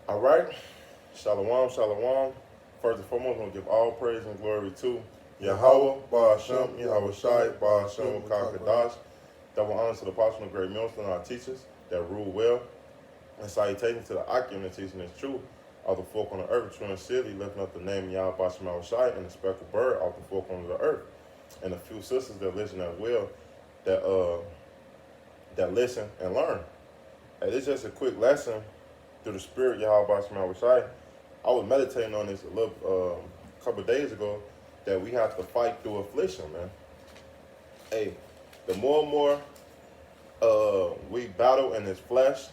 All right. Shalom, shalom. First and foremost, I want to give all praise and glory to Yahweh, Ba'ashem, Yahweh Shai, Ba'ashem, Kakadash. Double honor to the apostle and great millstone, our teachers that rule well. And salutations to the Akim that teaching is true. Of the four corners of the earth, true and silly, lifting up the name Yahweh, Ba'ashem, Yahweh Shai, and the speckled bird off the four corners of the earth. And a few sisters that listen as well, that listen and learn. And it's just a quick lesson through the spirit, Yahweh Bashim Shai. I was meditating on this a little couple of days ago, that we have to fight through affliction, man. Hey, the more and more we battle in this flesh,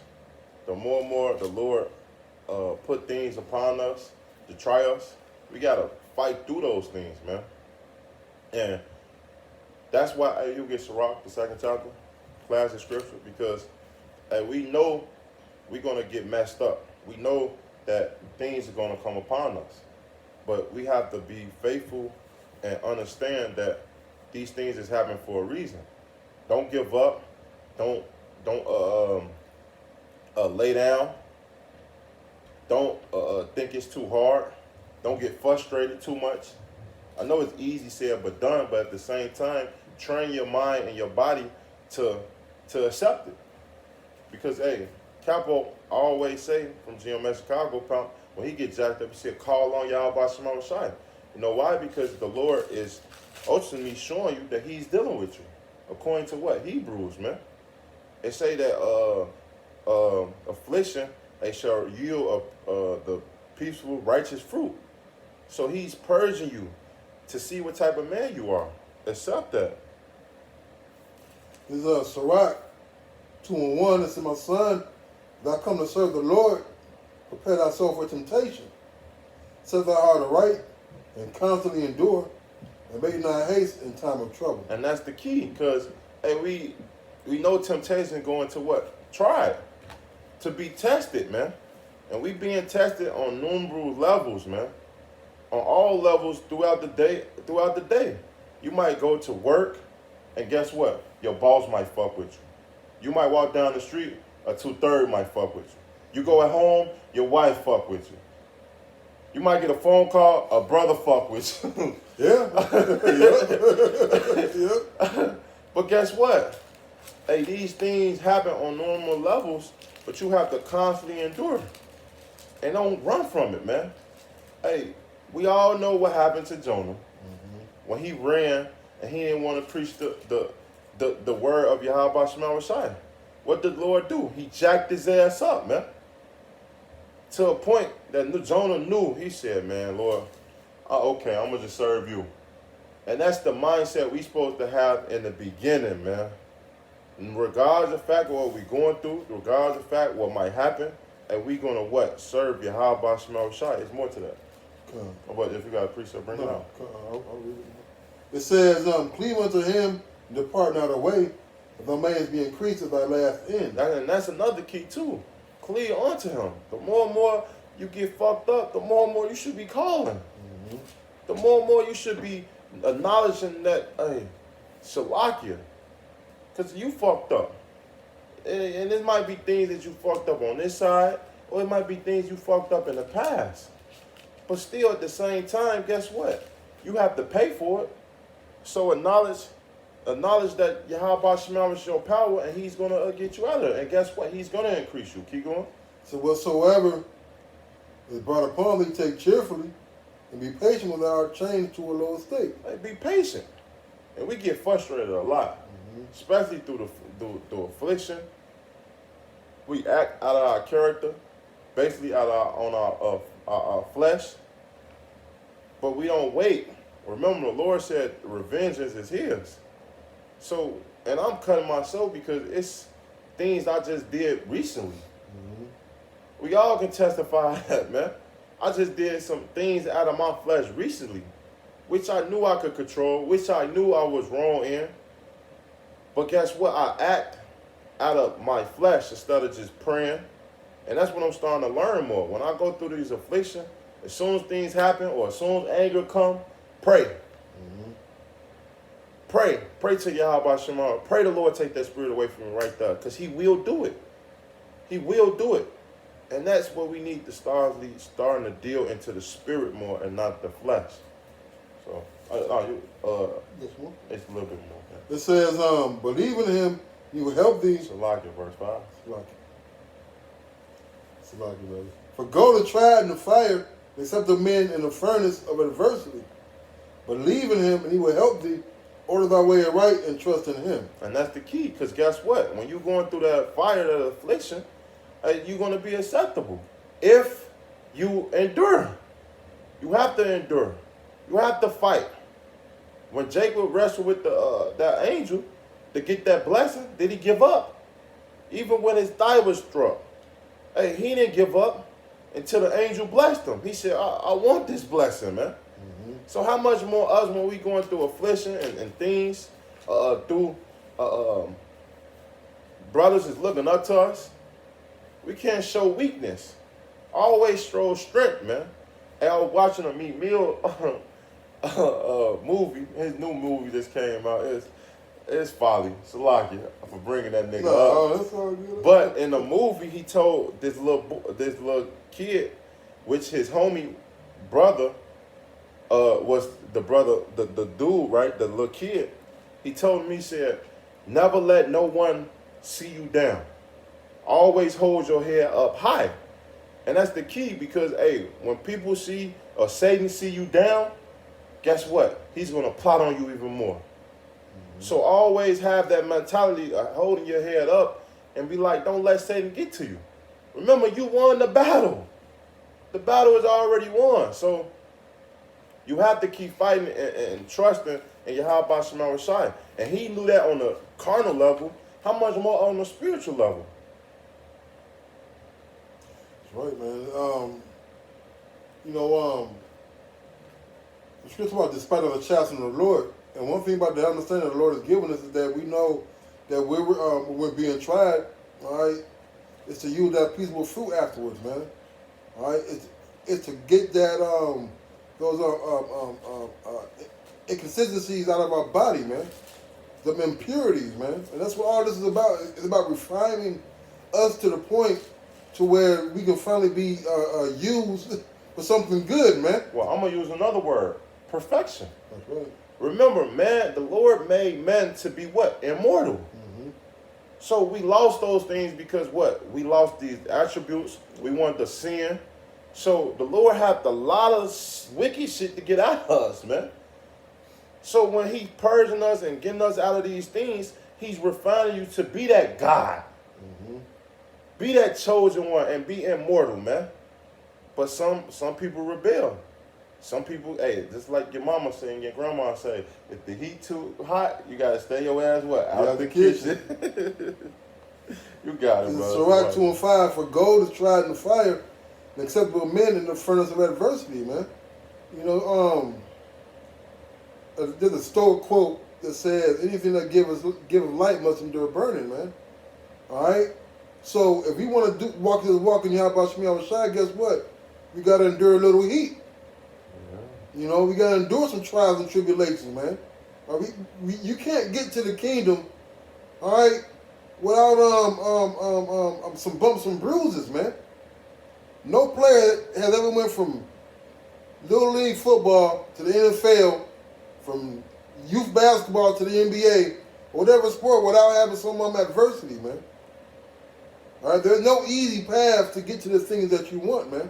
the more and more the Lord put things upon us to try us. We gotta fight through those things, man. And that's why you get Sirach, the second chapter, class of scripture, because we know we're going to get messed up. We know that things are going to come upon us. But we have to be faithful and understand that these things is happening for a reason. Don't give up. Don't lay down. Don't think it's too hard. Don't get frustrated too much. I know it's easy said but done, but at the same time, train your mind and your body to accept it. Because, hey, Capo always say from GMS Chicago, when he gets jacked up, he said, call on Yahweh Shema Shai. You know why? Because the Lord is ultimately showing you that he's dealing with you. According to what? Hebrews, man. They say that affliction, they shall yield the peaceful, righteous fruit. So he's purging you to see what type of man you are. Accept that. This is Sirach 2:1. It says, my son, thou come to serve the Lord, prepare thyself for temptation. Set thy heart aright, and constantly endure, and make not haste in time of trouble. And that's the key, because hey, we know temptation going to what? Try it. To be tested, man. And we being tested on numerous levels, man. On all levels throughout the day. You might go to work, and guess what? Your boss might fuck with you. You might walk down the street, a 2/3 might fuck with you. You go at home, your wife fuck with you. You might get a phone call, a brother fuck with you. Yeah. Yeah. But guess what? Hey, these things happen on normal levels, but you have to constantly endure. And don't run from it, man. Hey, we all know what happened to Jonah when he ran and he didn't want to preach the word of Yahweh Shema Shai. What did the Lord do? He jacked his ass up, man. To a point that Jonah knew. He said, man, Lord, okay, I'm going to just serve you. And that's the mindset we supposed to have in the beginning, man. And regardless of the fact of what we're going through, regardless of the fact what might happen, and we going to what? Serve Yahweh Shema Shai. It's more to that. But if you got a precept, bring it out. I'll read it. It says, cleave unto him, and depart not away, if thy mayest be increased at thy last end. And that's another key too. Cleave onto him. The more and more you get fucked up, the more and more you should be calling. Mm-hmm. The more and more you should be acknowledging that, hey, Shalakia. Because you fucked up. And it might be things that you fucked up on this side, or it might be things you fucked up in the past. But still, at the same time, guess what? You have to pay for it. So acknowledge that Yahweh Shema is your power, and he's going to get you out of it. And guess what? He's going to increase you. Keep going. So whatsoever is brought upon thee, take cheerfully, and be patient without change to a low state. Like, be patient. And we get frustrated a lot, especially through affliction. We act out of our character, basically out of our flesh. But we don't wait. Remember, the Lord said revenge is his. So, and I'm cutting myself because it's things I just did recently. Mm-hmm. We all can testify that, man. I just did some things out of my flesh recently, which I knew I could control, which I knew I was wrong in. But guess what? I act out of my flesh instead of just praying. And that's what I'm starting to learn more. When I go through these afflictions, as soon as things happen or as soon as anger comes, pray. Mm-hmm. Pray to Yahweh Shema. Pray the Lord take that spirit away from me right there, because he will do it. He will do it. And that's what we need to starting to deal into the spirit more and not the flesh. So, Yes, more. it's a little bit more. It says, believe in him, he will help thee. Salakia, verse 5. Salaki, brother. For gold is tried in the fire, except the men in the furnace of adversity. Believe in him, and he will help thee. Order thy way aright and trust in him. And that's the key, because guess what? When you're going through that fire, that affliction, you're going to be acceptable. If you endure. You have to endure. You have to fight. When Jacob wrestled with that angel to get that blessing, did he give up? Even when his thigh was struck. Hey, he didn't give up until the angel blessed him. He said, I want this blessing, man. Mm-hmm. So how much more us when we going through affliction and things, brothers is looking up to us. We can't show weakness. Always show strength, man. Hey, I was watching a Meat Meal movie. His new movie just came out. It's folly. Salakia for bringing that nigga up. Oh, that's all good. But in the movie, he told this little kid, which his homie brother was the brother, the dude, right? The little kid. He told me, he said, never let no one see you down. Always hold your head up high. And that's the key, because, hey, when people see, or Satan see you down, guess what? He's going to plot on you even more. Mm-hmm. So always have that mentality of holding your head up and be like, don't let Satan get to you. Remember, you won the battle. The battle is already won. So you have to keep fighting and trusting in Yahweh Shema Rashai. And he knew that on the carnal level. How much more on the spiritual level? Right, man. The scripture about despite of the chastening of the Lord, and one thing about the understanding the Lord has given us is that we know that we're being tried. All right, it's to use that peaceable fruit afterwards, man. All right, it's to get that those inconsistencies out of our body, man. The impurities, man, and that's what all this is about. It's about refining us to the point to where we can finally be used for something good, man. Well, I'm going to use another word. Perfection. That's right. Remember, man, the Lord made men to be what? Immortal. Mm-hmm. So we lost those things because what? We lost these attributes. We wanted to sin. So the Lord had a lot of wicked shit to get out of us, man. So when he's purging us and getting us out of these things, he's refining you to be that God. Mm-hmm. Be that chosen one and be immortal, man. But some people rebel. Some people, hey, just like your mama say and your grandma say, if the heat too hot, you gotta stay your ass what? Out of the kitchen. You got it, bro. Sirach 2 and 5, for gold is tried in the fire, and acceptable men in the furnace of adversity, man. You know, there's a Stoic quote that says, anything that giveth light must endure burning, man. All right? So if we want to walk this walk in Yahweh Shemiah Shai, guess what? We got to endure a little heat. Yeah. You know, we got to endure some trials and tribulations, man. You can't get to the kingdom, all right, without some bumps and bruises, man. No player has ever went from Little League football to the NFL, from youth basketball to the NBA, whatever sport, without having some adversity, man. All right, there's no easy path to get to the things that you want, man.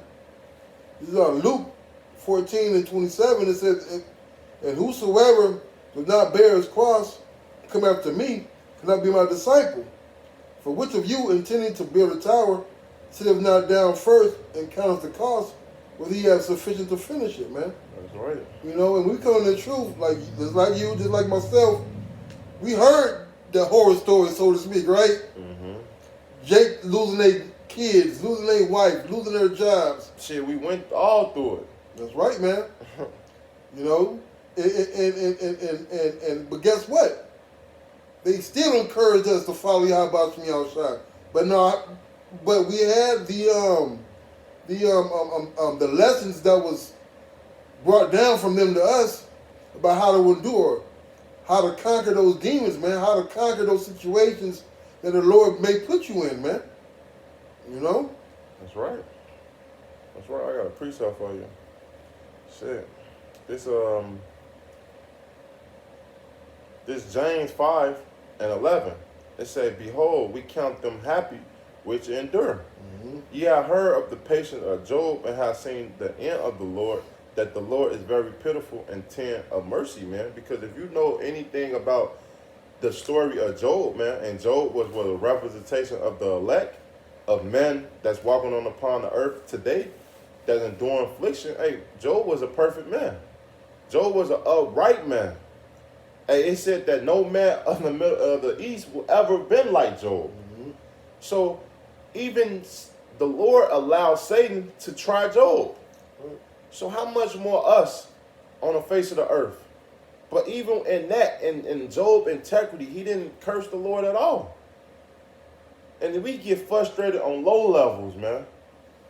This is Luke 14 and 27. It says, and whosoever does not bear his cross, come after me, cannot be my disciple. For which of you, intending to build a tower, sitteth not down first and counteth the cost, whether he have sufficient to finish it, man? That's right. You know, and we come to the truth, just like you, just like myself. We heard the horror story, so to speak, right? Mm-hmm. Jake losing their kids, losing their wife, losing their jobs. Shit, we went all through it. That's right, man. You know, but guess what? They still encouraged us to follow Yahweh Shemiah Shai. But we had the lessons that was brought down from them to us about how to endure, how to conquer those demons, man, how to conquer those situations that the Lord may put you in, man. You know? That's right. That's right. I got a precept for you. Shit. This this James 5:11. It said, "Behold, we count them happy which endure. Ye have heard of the patience of Job, and have seen the end of the Lord, that the Lord is very pitiful and tender of mercy," man. Because if you know anything about the story of Job, man, and Job was a representation of the elect, of men that's walking on upon the earth today, that's enduring affliction. Hey, Job was a perfect man. Job was an upright man. Hey, it said that no man of the middle of the east will ever been like Job. So even the Lord allowed Satan to try Job. So how much more us on the face of the earth? But even in that, in Job's integrity, he didn't curse the Lord at all. And we get frustrated on low levels, man.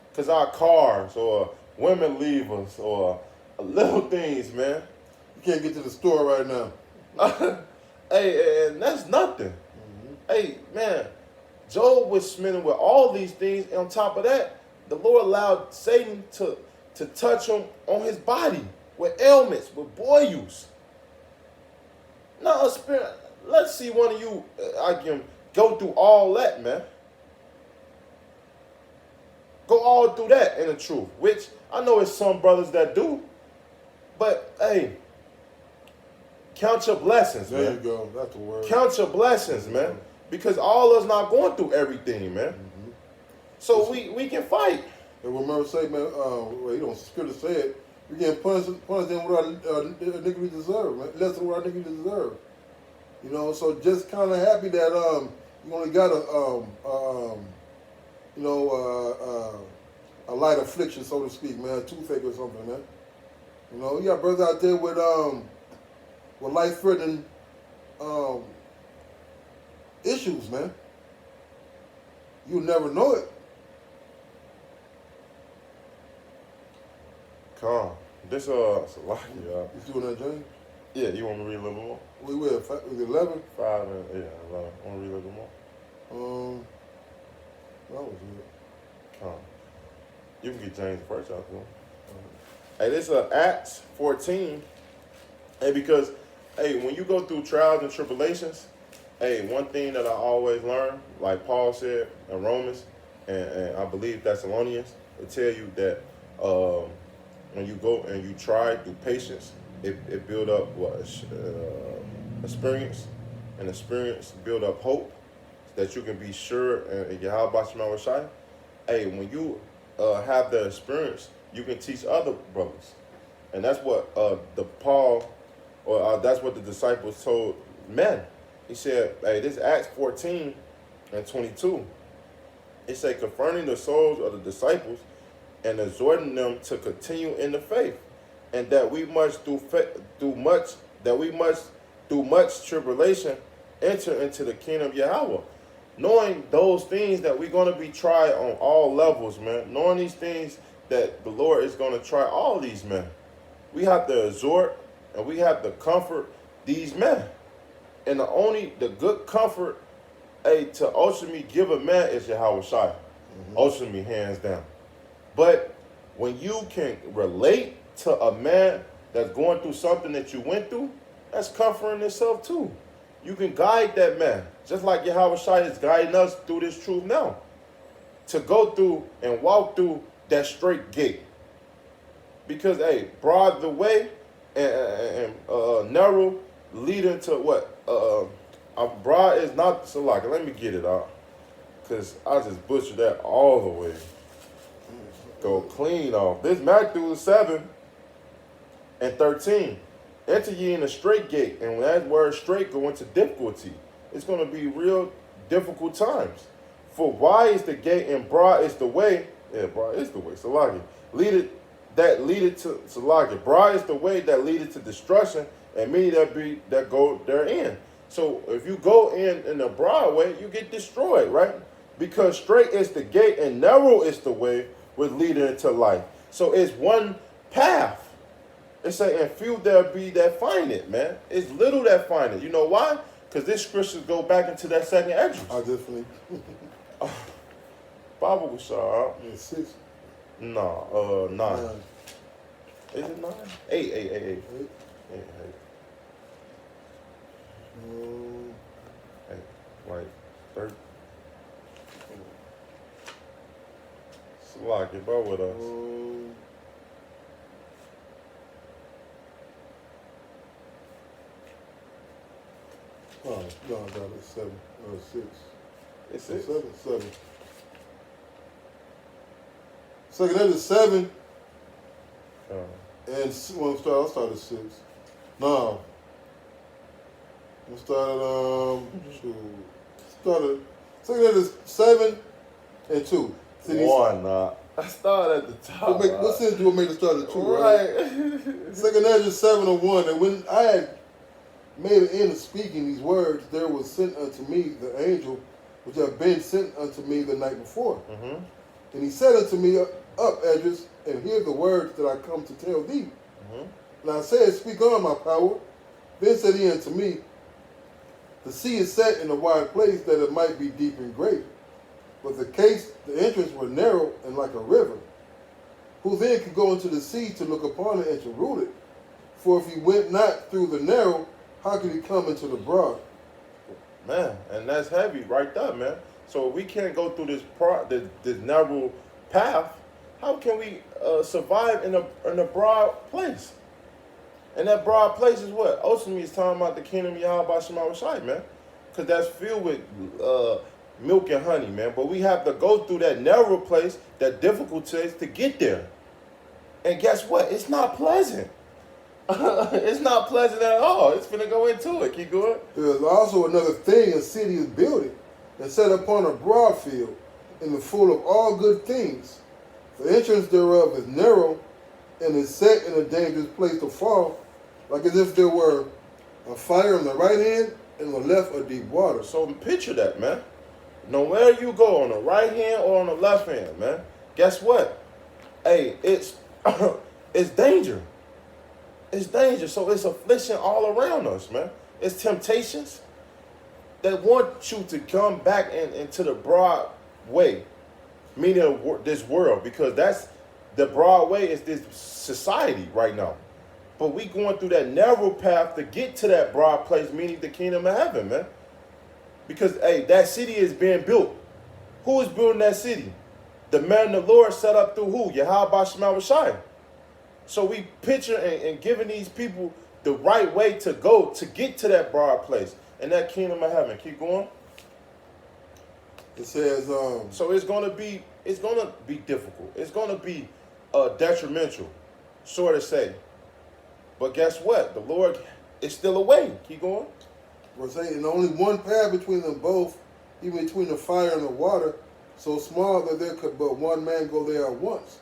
Because our cars or women leave us or little things, man. You can't get to the store right now. Hey, and that's nothing. Hey, man, Job was smitten with all these things. And on top of that, the Lord allowed Satan to touch him on his body with ailments, with boils. Now, let's see one of you, I can go through all that, man. Go all through that in the truth, which I know it's some brothers that do. But, hey, count your blessings, man. There you go. That's the word. Count your blessings, man. Because all of us not going through everything, man. So we can fight. And remember say, man, well, you don't scripture say it, we get punished them what our iniquity deserve, man. Less than what our iniquity deserve. You know, so just kind of happy that you only got a light affliction, so to speak, man, a toothache or something, man. You know, you got brothers out there with life-threatening issues, man. You'll never know it. Calm. This it's a lot, y'all. You doing that, James? Yeah, you want me to read a little bit more? We were at 11? 5 and 11. Want to read a little bit more? That was it. Calm. You can get James first out there. Hey, this is Acts 14. Hey, because, hey, when you go through trials and tribulations, hey, one thing that I always learn, like Paul said in Romans, and I believe Thessalonians, it tell you that when you go and you try through patience, it build up experience, and experience build up hope, that you can be sure in Yahweh Shema Shai. Hey, when you have the experience, you can teach other brothers, and that's what that's what the disciples told men. He said, "Hey, this Acts 14 and 22. It said, confirming the souls of the disciples and exhorting them to continue in the faith, and that we must through much tribulation enter into the kingdom of Yahweh." Knowing those things that we're going to be tried on all levels, man. Knowing these things that the Lord is going to try all these men. We have to exhort and we have to comfort these men. And the good comfort, to ultimately give a man is Yahweh Shai. Ultimately, hands down. But when you can relate to a man that's going through something that you went through, that's comforting itself too. You can guide that man, just like Yahweh Shai is guiding us through this truth now, to go through and walk through that straight gate. Because, hey, broad the way and narrow leading to what? Broad is not so like. Let me get it out, because I just butchered that all the way. Go clean off. This Matthew 7 and 13. Enter ye in a straight gate, and when that word straight go into difficulty, it's going to be real difficult times. For wide is the gate and broad is the way. Yeah, broad is the way. Salagi. Leadeth to Salagi. Broad is the way that leadeth to destruction, and many that go therein. So if you go in the broad way, you get destroyed, right? Because straight is the gate and narrow is the way which leadeth into life. So it's one path. It's saying, and few there be that find it, man. It's little that find it. You know why? Because this scriptures go back into that second Esdras. I definitely. Bible was sharp. Yeah, 6. No, 9. 9. Is it 9? 8. 8. 8. Um, 8. Like 30. Slock it, bro, with us. Oh, no, it's 7. 6. It's 6? 7. Second that is 7. And I'll start at 6. No. We'll start at, second that is 7 and 2. See, 1. I started at the top. What sense do it make to start at 2, right? Second that is 7 and 1. And when I had made an end of speaking these words, there was sent unto me the angel which had been sent unto me the night before. Mm-hmm. And he said unto me, Up, Edris, and hear the words that I come to tell thee. Mm-hmm. And I said, Speak on, my power. Then said he unto me, The sea is set in a wide place that it might be deep and great. But the entrance were narrow and like a river. Who then could go into the sea to look upon it and to rule it? For if he went not through the narrow, how could he come into the broad? Man, and that's heavy right there, man. So we can't go through this narrow path. How can we survive in a broad place? And that broad place is what? Ultimately, it's talking about the kingdom of Yahweh Shema Shai, man. Because that's filled with milk and honey, man. But we have to go through that narrow place, that difficult place to get there. And guess what? It's not pleasant. It's not pleasant at all. It's finna go into it. Keep going. There's also another thing a city is building and set upon a broad field and is full of all good things. The entrance thereof is narrow and is set in a dangerous place to fall, like as if there were a fire on the right hand and on the left a deep water. So picture that, man. Nowhere you go, on the right hand or on the left hand, man. Guess what? Hey, it's it's danger. It's danger. So it's affliction all around us, man. It's temptations that want you to come back into the broad way, meaning this world, because that's the broad way is this society right now. But we going through that narrow path to get to that broad place, meaning the kingdom of heaven, man. Because, hey, that city is being built. Who is building that city? The man the Lord set up through who? Yahweh Shema Shai. So we picture and giving these people the right way to go to get to that broad place and that kingdom of heaven. Keep going. It says, so it's gonna be difficult. It's gonna be detrimental, so to say. But guess what? The Lord is still a way. Keep going. Verse 8, and only one path between them both, even between the fire and the water, so small that there could but one man go there at once.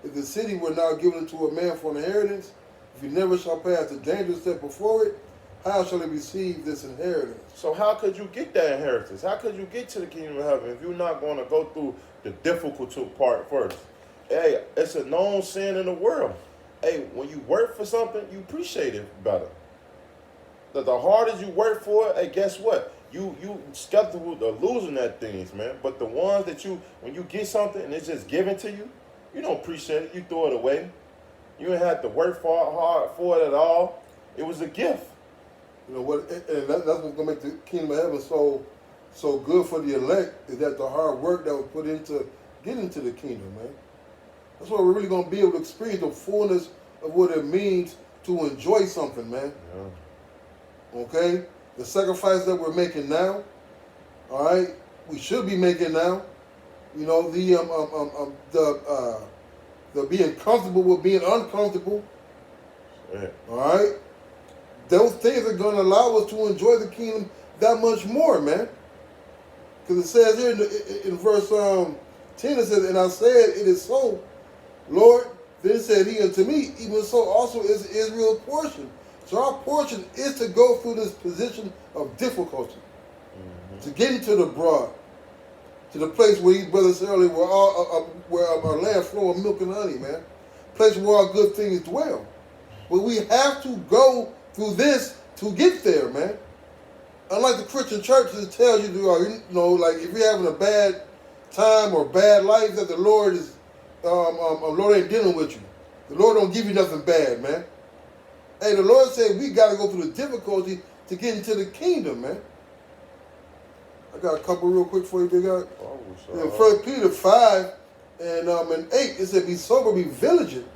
If the city were now given to a man for an inheritance, if he never shall pass the dangerous step before it, how shall he receive this inheritance? So how could you get that inheritance? How could you get to the kingdom of heaven if you're not going to go through the difficult part first? Hey, it's a known sin in the world. Hey, when you work for something, you appreciate it better. The harder you work for it, hey, guess what? You skeptical of losing that things, man. But the ones that when you get something and it's just given to you, you don't appreciate it. You throw it away. You ain't have to work hard for it at all. It was a gift. You know what? And that's what's gonna make the kingdom of heaven so good for the elect, is that the hard work that was put into getting to the kingdom, man. That's why we're really gonna be able to experience the fullness of what it means to enjoy something, man. Yeah. Okay? The sacrifice that we're making now, all right, we should be making now. You know, the being comfortable with being uncomfortable. Yeah. All right? Those things are going to allow us to enjoy the kingdom that much more, man. Because it says here in verse 10, it says, and I said, it is so, Lord. Then said he unto me, even so also is Israel's portion. So our portion is to go through this position of difficulty, to get into the broad, to the place where these brothers said earlier, where our land flow of milk and honey, man. Place where all good things dwell. But we have to go through this to get there, man. Unlike the Christian churches, it tells you, you know, like if you're having a bad time or bad life that the Lord is, Lord ain't dealing with you. The Lord don't give you nothing bad, man. Hey, the Lord said we got to go through the difficulty to get into the kingdom, man. I got a couple real quick for you, big guy. Yeah, 1 Peter 5 and 8, it said, be sober, be vigilant,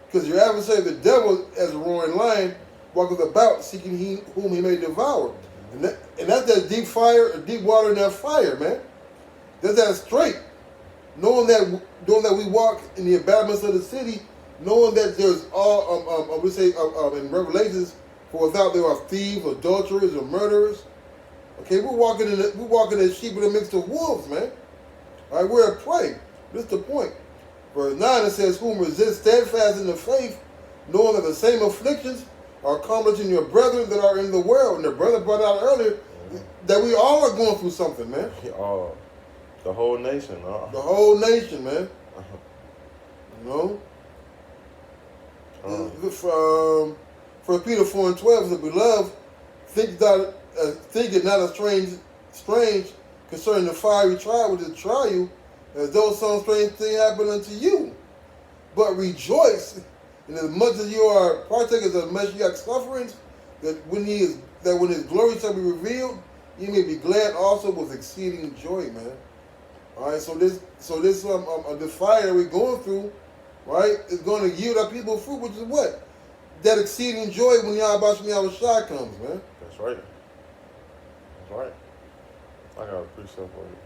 because your adversary, the devil, as a roaring lion, walketh about, seeking whom he may devour. And that's that deep fire, deep water in that fire, man. That's that straight. Knowing that we walk in the abandonments of the city, knowing that there's all, we say in Revelations, for without there are thieves, adulterers, or murderers. Okay, we're walking as sheep in the midst of wolves, man. All right, we're a prey. This is the point. Verse 9, it says, whom resist steadfast in the faith, knowing that the same afflictions are accomplished in your brethren that are in the world. And the brother brought out earlier that we all are going through something, man. The whole nation, huh? The whole nation, man. You know? For Peter 4 and 12 says, beloved, think it not a strange concerning the fiery trial which is try you, as though some strange thing happened unto you. But rejoice, and as much as you are partakers of Messianic sufferings, that when his glory shall be revealed, you may be glad also with exceeding joy, man. All right, so this the fire that we're going through, right, is going to yield our people fruit, which is what? That exceeding joy when Yahweh Shai comes, man. That's right. That's right. I got a precept for you.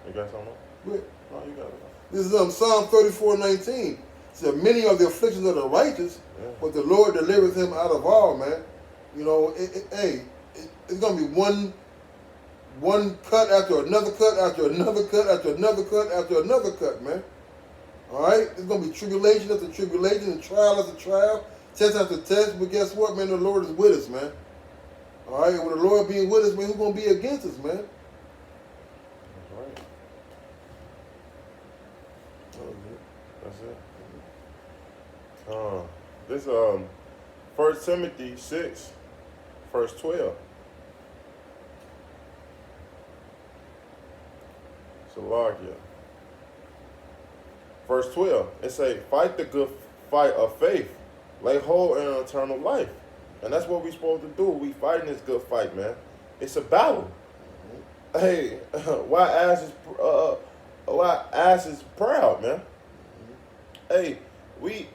You got something? Yeah. No, you got it. This is Psalm 34:19. It said, many are the afflictions of the righteous, but the Lord delivereth him out of all, man. You know, it's going to be one cut after another cut after another cut after another cut after another cut, man. All right? It's going to be tribulation after tribulation and trial after trial, test after test. But guess what, man? The Lord is with us, man. All right? And with the Lord being with us, man, who's going to be against us, man? That's it. This 1 Timothy 6, verse 12. Salagia. Verse 12. It say, fight the good fight of faith. Lay hold in eternal life. And that's what we're supposed to do. We fighting this good fight, man. It's a battle. Hey, why ass is proud, man. Hey, we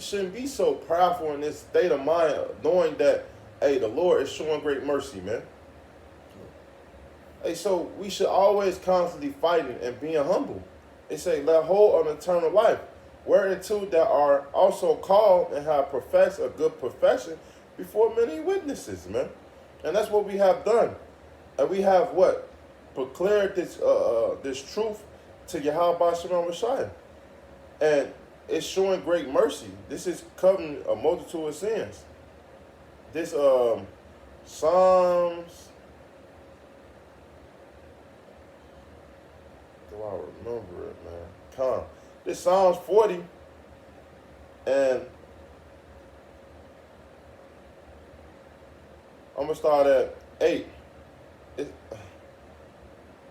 shouldn't be so proudful in this state of mind, knowing that, hey, the Lord is showing great mercy, man. Hey, so we should always constantly fighting and being humble. It say, lay hold on eternal life, whereunto that are also called and have professed a good profession before many witnesses, man. And that's what we have done. And we have what? Proclaimed this truth to Yahweh Shema Messiah. And it's showing great mercy. This is covering a multitude of sins. This Psalms, do I remember it, man? Come. This Psalms 40, and I'm going to start at 8.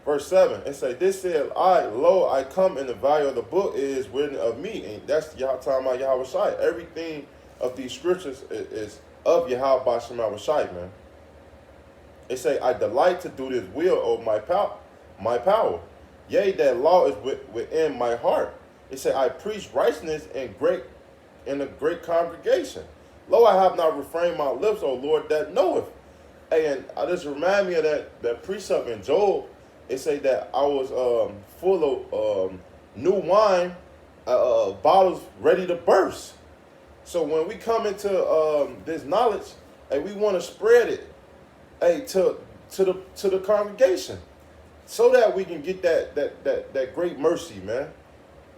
Verse 7, it say, this said, I come in the value of the book is written of me. And that's talking about Yahweh Shai. Everything of these scriptures is of Yahweh Shema Shai, man. It say, I delight to do this will of my power. Yea, that law is within my heart. It say, I preach righteousness in a great congregation. Lo, I have not refrained my lips, O Lord, that knoweth. And I just remind me of that precept in Job. It say that I was full of new wine, bottles ready to burst. So when we come into this knowledge, and we want to spread it, to the congregation, so that we can get that great mercy, man,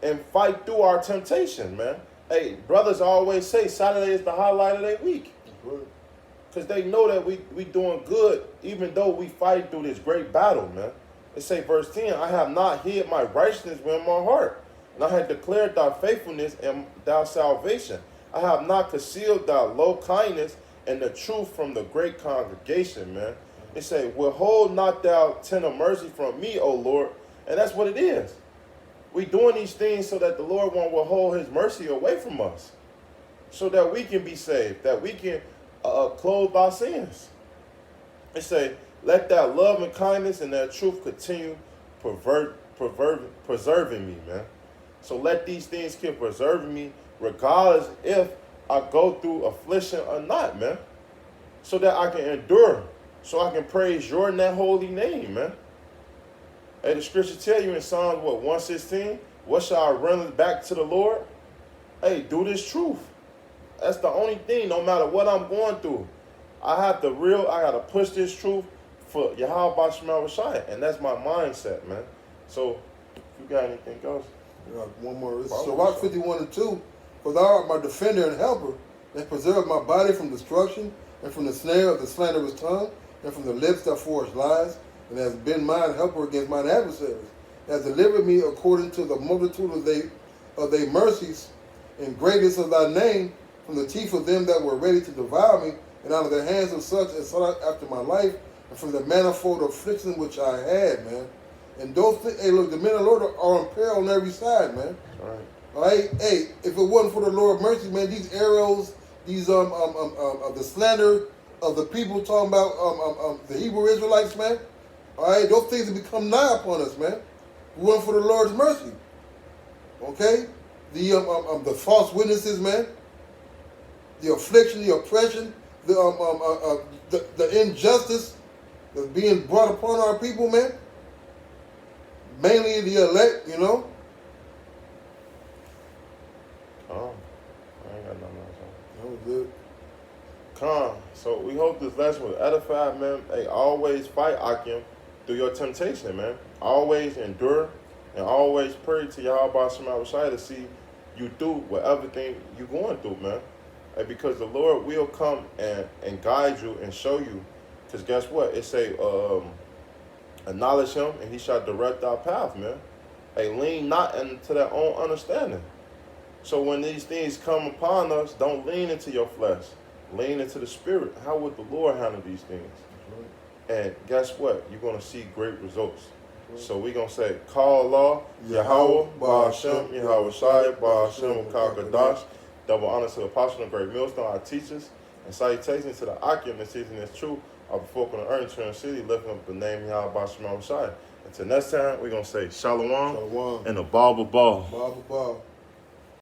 and fight through our temptation, man. Hey, brothers always say Saturday is the highlight of their week. Because they know that we doing good, even though we fight through this great battle, man. It say, verse 10, I have not hid my righteousness within my heart, and I have declared thy faithfulness and thy salvation. I have not concealed thy low kindness and the truth from the great congregation, man. It say, withhold not thou tender mercy from me, O Lord, And that's what it is. We doing these things so that the Lord won't withhold his mercy away from us. So that we can be saved. That we can clothe our sins. It say, let that love and kindness and that truth continue preserving me, man. So let these things keep preserving me regardless if I go through affliction or not, man. So that I can endure. So I can praise your and that holy name, man. Hey, the scripture tell you in Psalms, 116? What shall I run back to the Lord? Hey, do this truth. That's the only thing, no matter what I'm going through. I got to push this truth for Yahweh Bashmal Rashai. And that's my mindset, man. So, if you got anything else? I got one more. So Rock 51:2, for thou art my defender and helper, and preserve my body from destruction, and from the snare of the slanderous tongue, and from the lips that forge lies, and has been mine helper against mine adversaries, has delivered me according to the multitude of thy mercies, and greatness of thy name, from the teeth of them that were ready to devour me, and out of the hands of such as sought after my life, and from the manifold affliction which I had, man. And those things, hey, look, the men of the Lord are in peril on every side, man. All right. Hey, if it wasn't for the Lord of mercy, man, these arrows, these the slander of the people talking about the Hebrew Israelites, man. All right, those things have become nigh upon us, man. We went for the Lord's mercy. Okay, the false witnesses, man. The affliction, the oppression, the injustice that's being brought upon our people, man. Mainly the elect, you know. Oh, I ain't got nothing else. That was good. So we hope this lesson was edified, man. Hey, always fight Akim through your temptation, man. Always endure and always pray to Yahweh Shema Rashai to see you through whatever thing you're going through, man. Hey, because the Lord will come and guide you and show you. Because guess what? It say, acknowledge him and he shall direct our path, man. Hey, lean not into their own understanding. So when these things come upon us, don't lean into your flesh. Lean into the spirit. How would the Lord handle these things? And guess what? You're going to see great results. So we're going to say, call Allah, Yahweh, Ba'ashem, Yahweh Shai, Ba'ashem, Kadash. Double honor to the apostle and great millstone, our teachers, and salutations to the Akim that season is true, our folk on the earth, Trinity City, lifting up the name of Yahweh Ba'ashem Shai. Until next time, we're going to say Shalom, Shalom. and a Baba Ball. Baba Ball.